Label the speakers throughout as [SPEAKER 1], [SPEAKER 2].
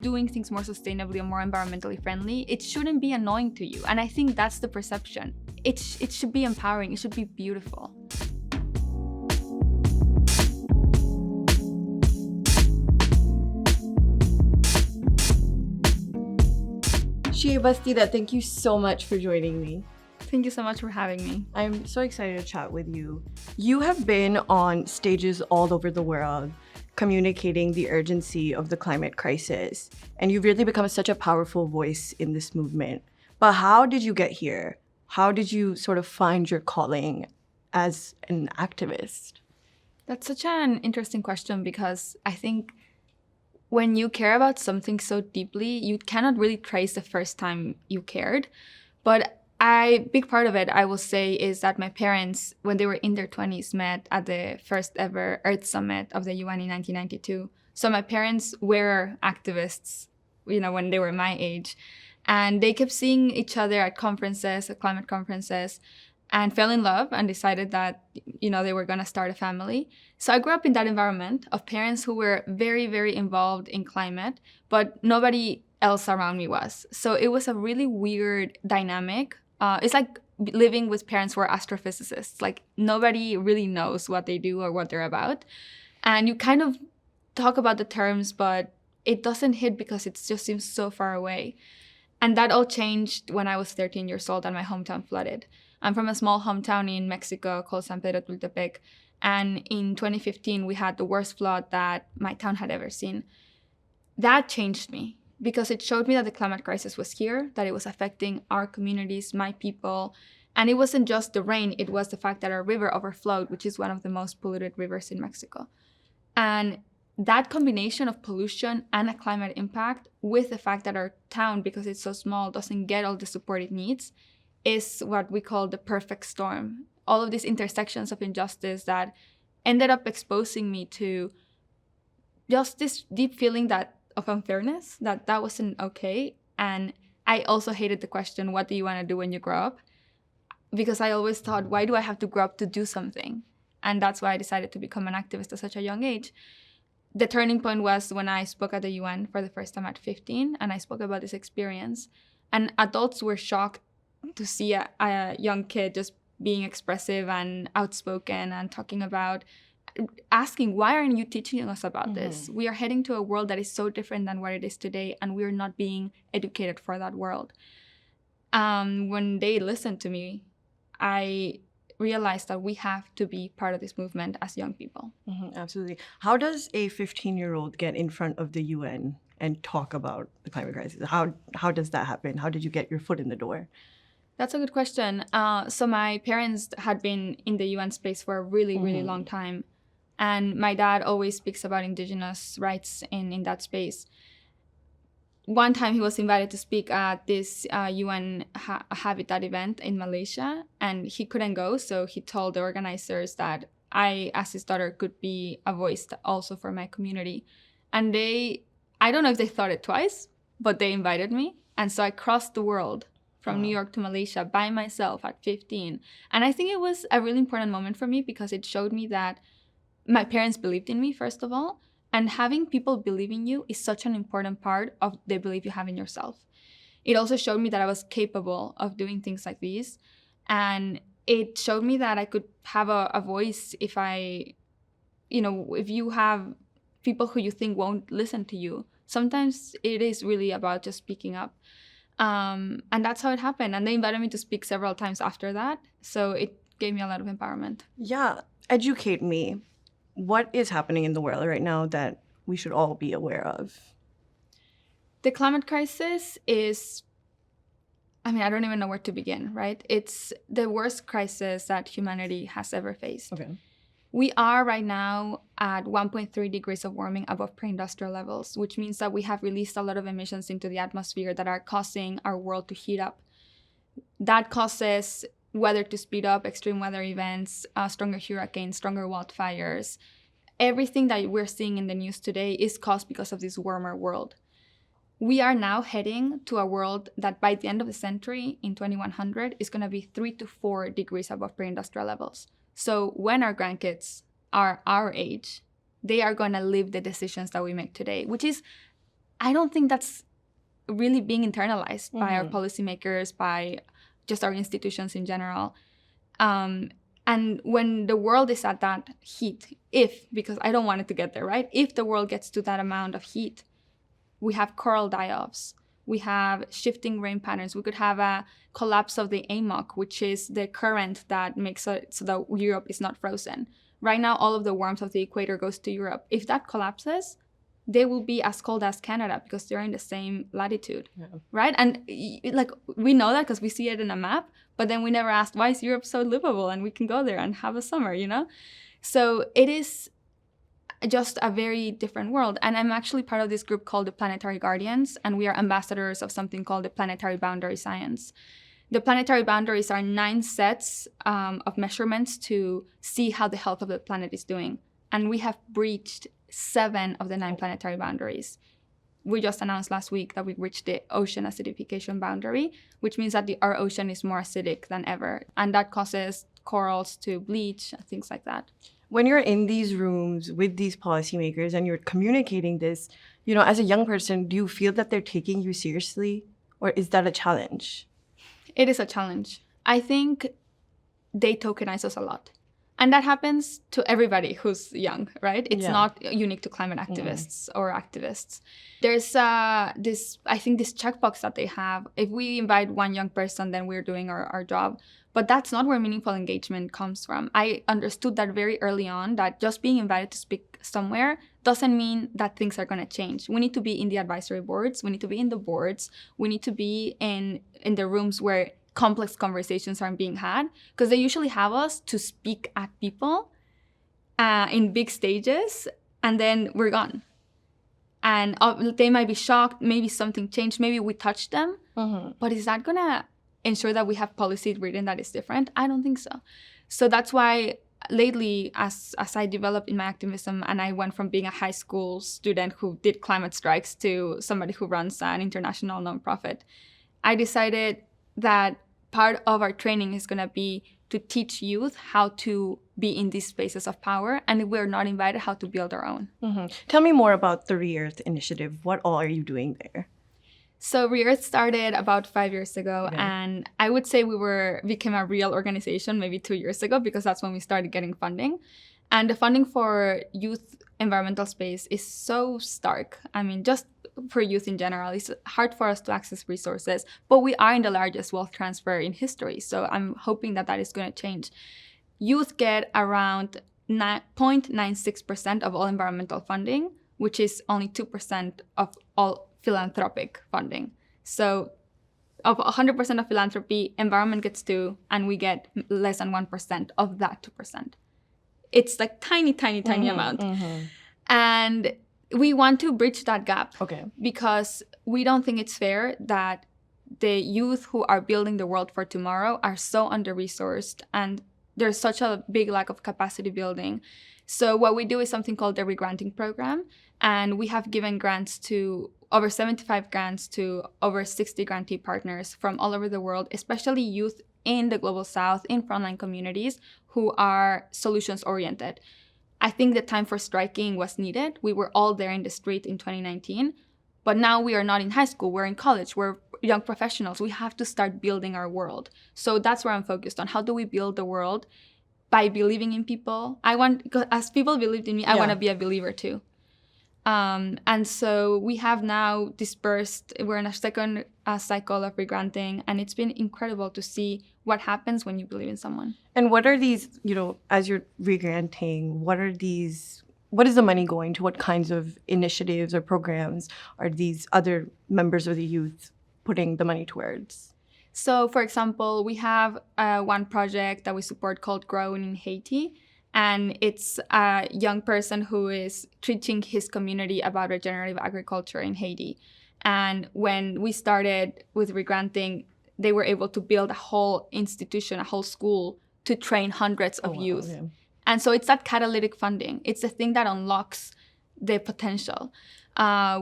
[SPEAKER 1] doing things more sustainably or more environmentally friendly, it shouldn't be annoying to you. And I think that's the perception. It should be empowering. It should be beautiful.
[SPEAKER 2] Xiye Bastida, thank you so much for joining me.
[SPEAKER 1] Thank you so much for having me.
[SPEAKER 2] I'm so excited to chat with you. You have been on stages all over the world communicating the urgency of the climate crisis, and you've really become such a powerful voice in this movement. But how did you get here? How did you sort of find your calling as an activist?
[SPEAKER 1] That's such an interesting question, because I think when you care about something so deeply, you cannot really trace the first time you cared. But big part of it, I will say, is that my parents, when they were in their 20s, met at the first ever Earth Summit of the UN in 1992. So my parents were activists, when they were my age. And they kept seeing each other at conferences, at climate conferences, and fell in love and decided that, they were going to start a family. So I grew up in that environment of parents who were very, very involved in climate, but nobody else around me was. So it was a really weird dynamic. It's like living with parents who are astrophysicists. Like, nobody really knows what they do or what they're about. And you kind of talk about the terms, but it doesn't hit because it just seems so far away. And that all changed when I was 13 years old and my hometown flooded. I'm from a small hometown in Mexico called San Pedro Tultepec. And in 2015, we had the worst flood that my town had ever seen. That changed me, because it showed me that the climate crisis was here, that it was affecting our communities, my people. And it wasn't just the rain, it was the fact that our river overflowed, which is one of the most polluted rivers in Mexico. And that combination of pollution and a climate impact, with the fact that our town, because it's so small, doesn't get all the support it needs, is what we call the perfect storm. All of these intersections of injustice that ended up exposing me to just this deep feeling of unfairness, that wasn't okay. And I also hated the question, what do you want to do when you grow up? Because I always thought, why do I have to grow up to do something? And that's why I decided to become an activist at such a young age. The turning point was when I spoke at the UN for the first time at 15, and I spoke about this experience. And adults were shocked to see a young kid just being expressive and outspoken and talking about, asking, why aren't you teaching us about this? We are heading to a world that is so different than what it is today, and we're not being educated for that world. When they listened to me, I realized that we have to be part of this movement as young people.
[SPEAKER 2] Absolutely. How does a 15-year-old get in front of the UN and talk about the climate crisis? How does that happen? How did you get your foot in the door?
[SPEAKER 1] That's a good question. So my parents had been in the UN space for a really, really long time. And my dad always speaks about indigenous rights in that space. One time he was invited to speak at this UN Habitat event in Malaysia, and he couldn't go. So he told the organizers that I, as his daughter, could be a voice also for my community. And I don't know if they thought it twice, but they invited me. And so I crossed the world from New York to Malaysia by myself at 15. And I think it was a really important moment for me, because it showed me that my parents believed in me, first of all. And having people believe in you is such an important part of the belief you have in yourself. It also showed me that I was capable of doing things like these. And it showed me that I could have a voice if if you have people who you think won't listen to you. Sometimes it is really about just speaking up. And that's how it happened. And they invited me to speak several times after that. So it gave me a lot of empowerment.
[SPEAKER 2] Yeah. Educate me. What is happening in the world right now that we should all be aware of?
[SPEAKER 1] The climate crisis is, I don't even know where to begin, right? It's the worst crisis that humanity has ever faced.
[SPEAKER 2] Okay.
[SPEAKER 1] We are right now at 1.3 degrees of warming above pre-industrial levels, which means that we have released a lot of emissions into the atmosphere that are causing our world to heat up. That causes weather to speed up, extreme weather events, stronger hurricanes, stronger wildfires. Everything that we're seeing in the news today is caused because of this warmer world. We are now heading to a world that by the end of the century, in 2100, is going to be 3 to 4 degrees above pre-industrial levels. So when our grandkids are our age, they are going to live the decisions that we make today, which is I don't think that's really being internalized by our policymakers, by just our institutions in general. And when the world is at that heat, because I don't want it to get there, right? If the world gets to that amount of heat, we have coral die-offs, we have shifting rain patterns, we could have a collapse of the AMOC, which is the current that makes it so that Europe is not frozen. Right now, all of the warmth of the equator goes to Europe. If that collapses, they will be as cold as Canada because they're in the same latitude, right? And like we know that because we see it in a map, but then we never asked, why is Europe so livable and we can go there and have a summer, you know? So it is just a very different world. And I'm actually part of this group called the Planetary Guardians, and we are ambassadors of something called the Planetary Boundary Science. The planetary boundaries are 9 sets of measurements to see how the health of the planet is doing. And we have breached 7 of the 9 planetary boundaries. We just announced last week that we reached the ocean acidification boundary, which means that our ocean is more acidic than ever. And that causes corals to bleach, things like that.
[SPEAKER 2] When you're in these rooms with these policymakers and you're communicating this, you know, as a young person, do you feel that they're taking you seriously, or is that a challenge?
[SPEAKER 1] It is a challenge. I think they tokenize us a lot. And that happens to everybody who's young, right? It's not unique to climate activists or activists. There's this checkbox that they have. If we invite one young person, then we're doing our job. But that's not where meaningful engagement comes from. I understood that very early on, that just being invited to speak somewhere doesn't mean that things are going to change. We need to be in the advisory boards. We need to be in the boards. We need to be in the rooms where complex conversations are being had, because they usually have us to speak at people in big stages, and then we're gone. And they might be shocked, maybe something changed, maybe we touched them, but is that gonna ensure that we have policy written that is different? I don't think so. So that's why lately, as I developed in my activism, and I went from being a high school student who did climate strikes to somebody who runs an international nonprofit, I decided that part of our training is going to be to teach youth how to be in these spaces of power, and if we're not invited, how to build our own.
[SPEAKER 2] Tell me more about the Re-Earth initiative. What all are you doing there?
[SPEAKER 1] So Re-Earth started about 5 years ago, and I would say we became a real organization maybe 2 years ago, because that's when we started getting funding. And the funding for youth environmental space is so stark. I mean, just for youth in general, it's hard for us to access resources, but we are in the largest wealth transfer in history. So I'm hoping that is going to change. Youth get around 0.96% of all environmental funding, which is only 2% of all philanthropic funding. So of 100% of philanthropy, environment gets 2%, and we get less than 1% of that 2%. It's like tiny amount. And we want to bridge that gap, because we don't think it's fair that the youth who are building the world for tomorrow are so under-resourced, and there's such a big lack of capacity building. So what we do is something called the Regranting Program, and we have given grants to over 75 grants to over 60 grantee partners from all over the world, especially youth in the Global South, in frontline communities who are solutions-oriented. I think the time for striking was needed. We were all there in the street in 2019, but now we are not in high school, we're in college, we're young professionals. We have to start building our world. So that's where I'm focused on. How do we build the world? By believing in people. As people believed in me, I want to be a believer too. And so we have now dispersed, we're in a second cycle of regranting, and it's been incredible to see what happens when you believe in someone.
[SPEAKER 2] And what are these, you know, as you're regranting, what is the money going to? What kinds of initiatives or programs are these other members of the youth putting the money towards?
[SPEAKER 1] So, for example, we have one project that we support called Growing in Haiti. And it's a young person who is teaching his community about regenerative agriculture in Haiti. And when we started with regranting, they were able to build a whole institution, a whole school to train hundreds of youth. Yeah. And so it's that catalytic funding. It's the thing that unlocks the potential.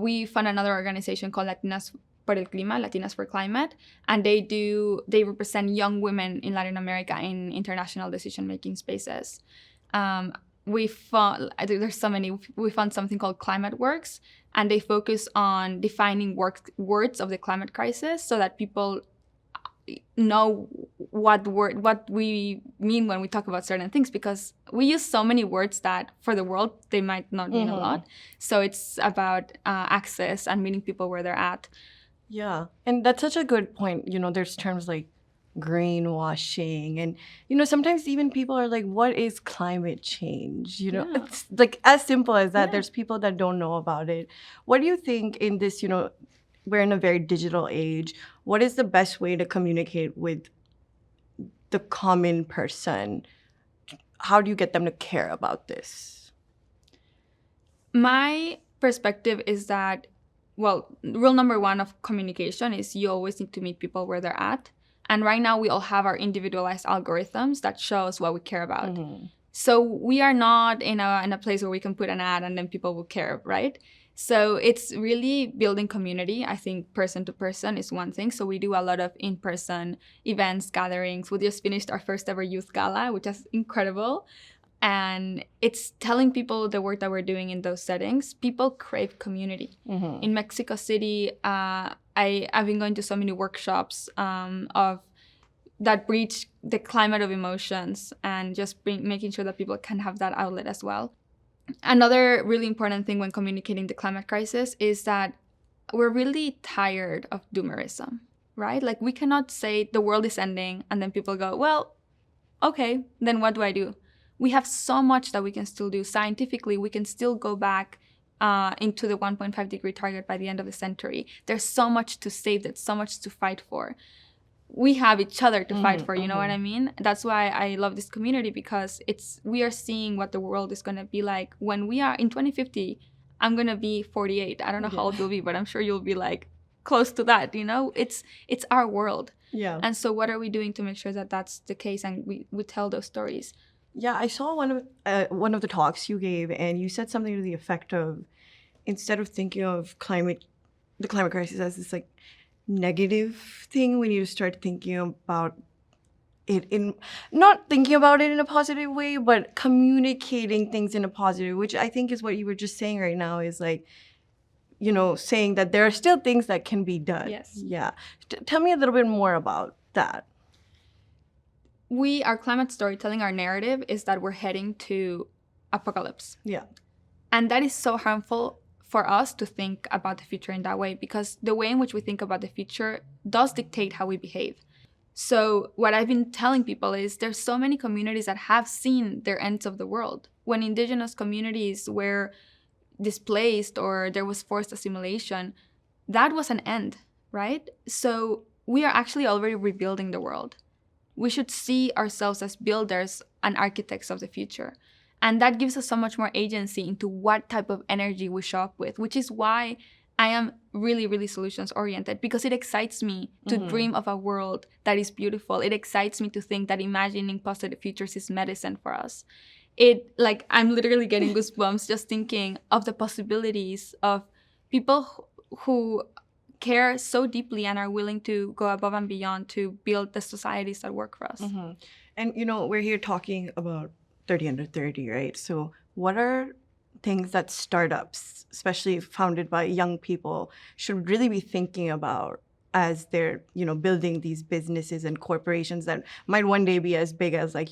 [SPEAKER 1] We fund another organization called Latinas por el Clima, Latinas for Climate, and they represent young women in Latin America in international decision-making spaces. we found, I think there's so many, we found something called Climate Works, and they focus on defining words of the climate crisis so that people know what we mean when we talk about certain things, because we use so many words that for the world they might not mean a lot. So it's about access and meeting people where they're at.
[SPEAKER 2] Yeah, and that's such a good point. There's terms like greenwashing, and sometimes even people are like, what is climate change? It's like as simple as that. There's people that don't know about it. What do you think in this, we're in a very digital age, what is the best way to communicate with the common person? How do you get them to care about this?
[SPEAKER 1] My perspective is that, well, rule number one of communication is you always need to meet people where they're at. And right now we all have our individualized algorithms that show us what we care about. So we are not in a place where we can put an ad and then people will care, right? So it's really building community. I think person to person is one thing. So we do a lot of in-person events, gatherings. We just finished our first ever youth gala, which is incredible. And it's telling people the work that we're doing in those settings. People crave community. In Mexico City, I've been going to so many workshops of that breach the climate of emotions and just making sure that people can have that outlet as well. Another really important thing when communicating the climate crisis is that we're really tired of doomerism, right? Like, we cannot say the world is ending and then people go, well, okay, then what do I do? We have so much that we can still do. Scientifically, we can still go back into the 1.5 degree target by the end of the century. There's so much to save, there's so much to fight for. We have each other to fight for, you know what I mean? That's why I love this community, because we are seeing what the world is going to be like when we are in 2050. I'm going to be 48. I don't know how old you'll be, but I'm sure you'll be like close to that, It's our world.
[SPEAKER 2] Yeah.
[SPEAKER 1] And so what are we doing to make sure that that's the case and we tell those stories?
[SPEAKER 2] Yeah, I saw one of the talks you gave, and you said something to the effect of, instead of thinking of the climate crisis as this like negative thing, we need to start thinking about it not thinking about it in a positive way, but communicating things in a positive, which I think is what you were just saying right now, is like, saying that there are still things that can be done.
[SPEAKER 1] Yes.
[SPEAKER 2] Yeah. Tell me a little bit more about that.
[SPEAKER 1] Our climate storytelling, our narrative is that we're heading to apocalypse.
[SPEAKER 2] Yeah.
[SPEAKER 1] And that is so harmful for us to think about the future in that way, because the way in which we think about the future does dictate how we behave. So what I've been telling people is there's so many communities that have seen their ends of the world. When indigenous communities were displaced or there was forced assimilation, that was an end, right? So we are actually already rebuilding the world. We should see ourselves as builders and architects of the future. And that gives us so much more agency into what type of energy we show up with, which is why I am really, really solutions oriented, because it excites me to dream of a world that is beautiful. It excites me to think that imagining positive futures is medicine for us. I'm literally getting goosebumps just thinking of the possibilities of people who care so deeply and are willing to go above and beyond to build the societies that work for us.
[SPEAKER 2] And, we're here talking about 30 under 30, right? So what are things that startups, especially founded by young people, should really be thinking about as they're, building these businesses and corporations that might one day be as big as like,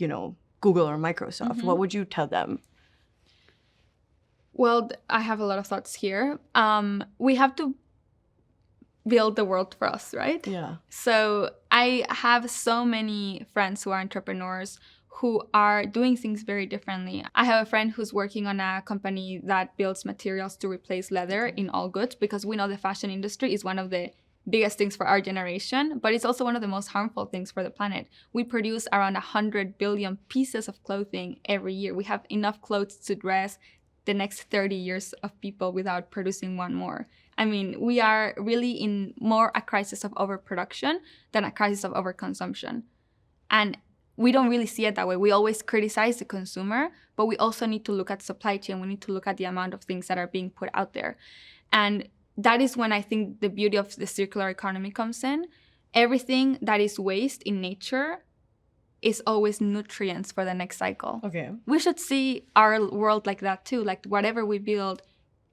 [SPEAKER 2] Google or Microsoft? What would you tell them?
[SPEAKER 1] Well, I have a lot of thoughts here. We have to build the world for us, right?
[SPEAKER 2] Yeah.
[SPEAKER 1] So I have so many friends who are entrepreneurs who are doing things very differently. I have a friend who's working on a company that builds materials to replace leather in all goods, because we know the fashion industry is one of the biggest things for our generation, but it's also one of the most harmful things for the planet. We produce around 100 billion pieces of clothing every year. We have enough clothes to dress the next 30 years of people without producing one more. I mean, we are really in more a crisis of overproduction than a crisis of overconsumption. And we don't really see it that way. We always criticize the consumer, but we also need to look at supply chain. We need to look at the amount of things that are being put out there. And that is when I think the beauty of the circular economy comes in. Everything that is waste in nature is always nutrients for the next cycle.
[SPEAKER 2] Okay.
[SPEAKER 1] We should see our world like that too. Like whatever we build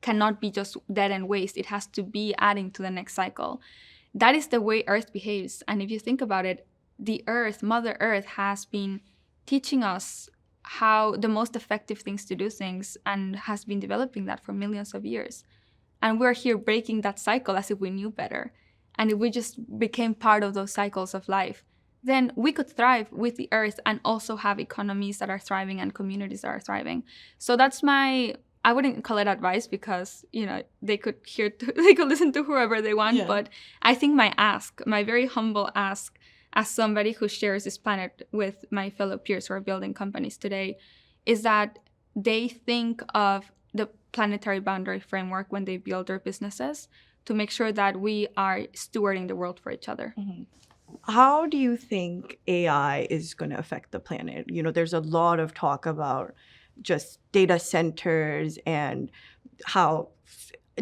[SPEAKER 1] cannot be just dead and waste. It has to be adding to the next cycle. That is the way Earth behaves. And if you think about it, the Earth, Mother Earth, has been teaching us how the most effective things to do things and has been developing that for millions of years. And we're here breaking that cycle as if we knew better. And if we just became part of those cycles of life, then we could thrive with the Earth and also have economies that are thriving and communities that are thriving. So that's I wouldn't call it advice because, they could listen to whoever they want. Yeah. But I think my very humble ask as somebody who shares this planet with my fellow peers who are building companies today is that they think of the planetary boundary framework when they build their businesses to make sure that we are stewarding the world for each other.
[SPEAKER 2] Mm-hmm. How do you think AI is going to affect the planet? There's a lot of talk about just data centers and how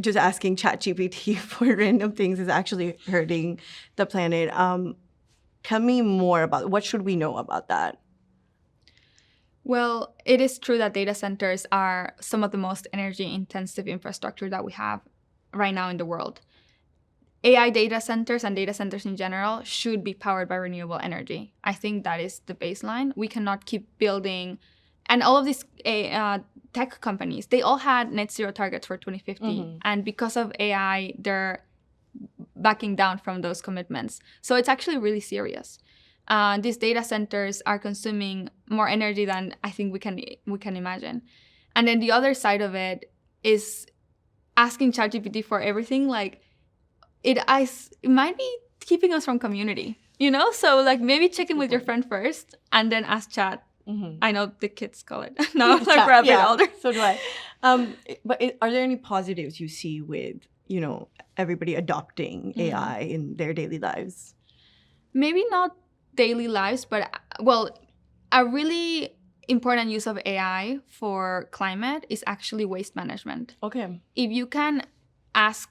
[SPEAKER 2] just asking ChatGPT for random things is actually hurting the planet. Tell me more about what should we know about that?
[SPEAKER 1] Well, it is true that data centers are some of the most energy-intensive infrastructure that we have right now in the world. AI data centers and data centers in general should be powered by renewable energy. I think that is the baseline. We cannot keep building, and all of these tech companies, they all had net zero targets for 2050. Mm-hmm. And because of AI, they're backing down from those commitments. So it's actually really serious. These data centers are consuming more energy than I think we can imagine. And then the other side of it is asking ChatGPT for everything. Like it might be keeping us from community, So like maybe check in with your friend first and then ask Chat. Mm-hmm. I know the kids call it. No, like we're a bit older.
[SPEAKER 2] So do I. But are there any positives you see with, everybody adopting AI in their daily lives?
[SPEAKER 1] Maybe not daily lives, but a really important use of AI for climate is actually waste management.
[SPEAKER 2] Okay.
[SPEAKER 1] If you can ask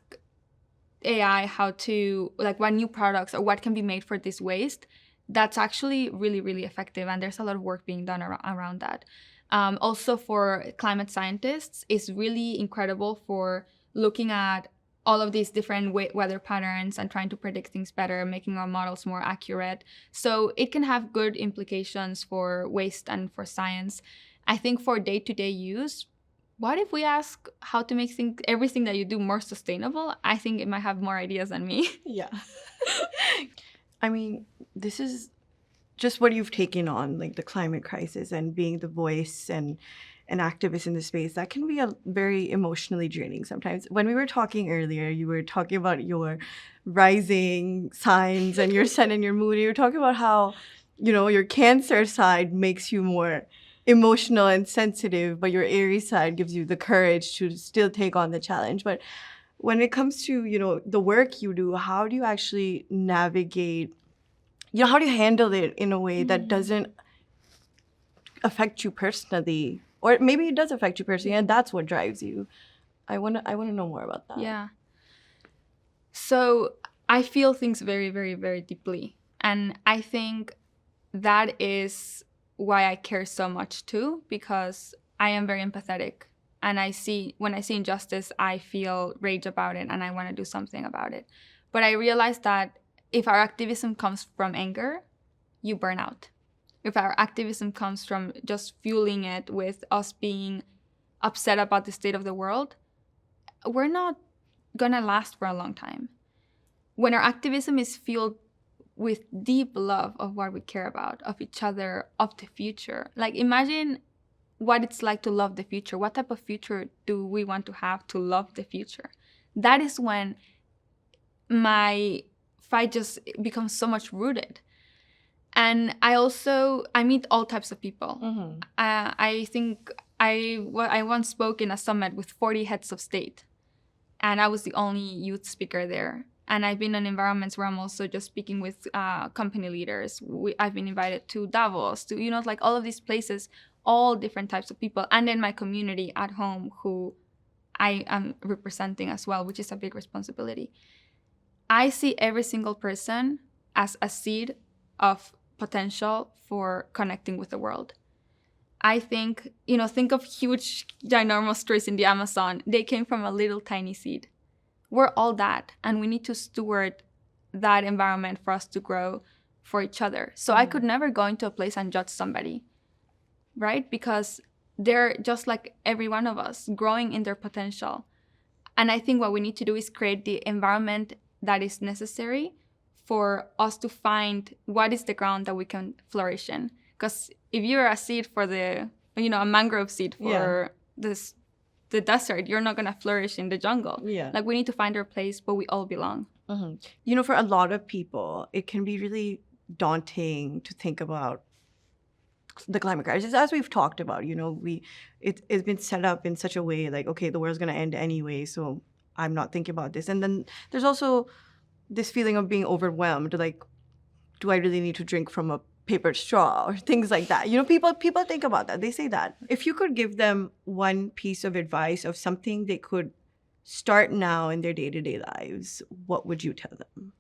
[SPEAKER 1] AI how to, like, what new products or what can be made for this waste, that's actually really, really effective. And there's a lot of work being done around that. Also for climate scientists, it's really incredible for looking at all of these different weather patterns and trying to predict things better, making our models more accurate. So it can have good implications for waste and for science. I think for day-to-day use, what if we ask how to make everything that you do more sustainable? I think it might have more ideas than me.
[SPEAKER 2] Yeah. I mean, this is just what you've taken on, like the climate crisis and being the voice and an activist in the space. That can be a very emotionally draining sometimes. When we were talking earlier, you were talking about your rising signs and your sun and your moon. You were talking about how, your Cancer side makes you more emotional and sensitive, but your Aries side gives you the courage to still take on the challenge. But when it comes to, the work you do, how do you actually navigate, how do you handle it in a way that doesn't affect you personally? Or maybe it does affect you personally, and that's what drives you. I wanna know more about that.
[SPEAKER 1] Yeah. So I feel things very, very, very deeply. And I think that is why I care so much too, because I am very empathetic. And when I see injustice, I feel rage about it and I want to do something about it. But I realize that if our activism comes from anger, you burn out. If our activism comes from just fueling it with us being upset about the state of the world, we're not going to last for a long time. When our activism is fueled with deep love of what we care about, of each other, of the future. Like imagine what it's like to love the future. What type of future do we want to have to love the future? That is when my fight just becomes so much rooted. And I meet all types of people. Mm-hmm. I think I once spoke in a summit with 40 heads of state, and I was the only youth speaker there. And I've been in environments where I'm also just speaking with company leaders. I've been invited to Davos, to, like all of these places, all different types of people. And then my community at home who I am representing as well, which is a big responsibility. I see every single person as a seed of potential for connecting with the world. I think, think of huge, ginormous trees in the Amazon. They came from a little tiny seed. We're all that, and we need to steward that environment for us to grow for each other. So I could never go into a place and judge somebody, right? Because they're just like every one of us, growing in their potential. And I think what we need to do is create the environment that is necessary for us to find what is the ground that we can flourish in. Because if you're a seed for a mangrove seed for the desert, you're not going to flourish in the jungle.
[SPEAKER 2] Yeah.
[SPEAKER 1] Like, we need to find our place, but we all belong.
[SPEAKER 2] For a lot of people, it can be really daunting to think about the climate crisis. As we've talked about, it's been set up in such a way like, okay, the world's going to end anyway, so I'm not thinking about this. And then there's also this feeling of being overwhelmed, like, do I really need to drink from a paper straw or things like that? People think about that. They say that. If you could give them one piece of advice of something they could start now in their day-to-day lives, what would you tell them?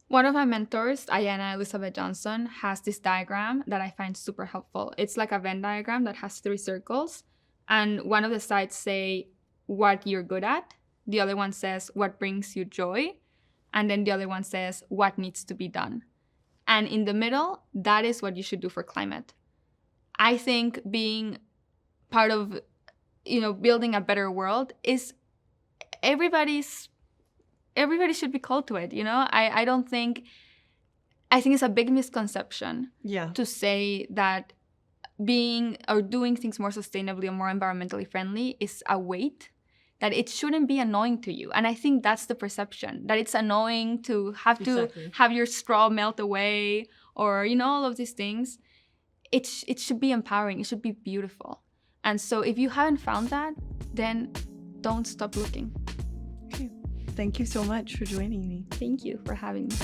[SPEAKER 1] One of my mentors, Diane Elizabeth Johnson, has this diagram that I find super helpful. It's like a Venn diagram that has 3 circles. And one of the sides say what you're good at. The other one says what brings you joy. And then the other one says what needs to be done. And in the middle, that is what you should do for climate. I think being part of, building a better world is everybody should be called to it. I think it's a big misconception to say that being or doing things more sustainably or more environmentally friendly is a weight, that it shouldn't be annoying to you. And I think that's the perception, that it's annoying to have to have your straw melt away or, all of these things. It should be empowering. It should be beautiful. And so if you haven't found that, then don't stop looking.
[SPEAKER 2] Okay. Thank you so much for joining me.
[SPEAKER 1] Thank you for having me.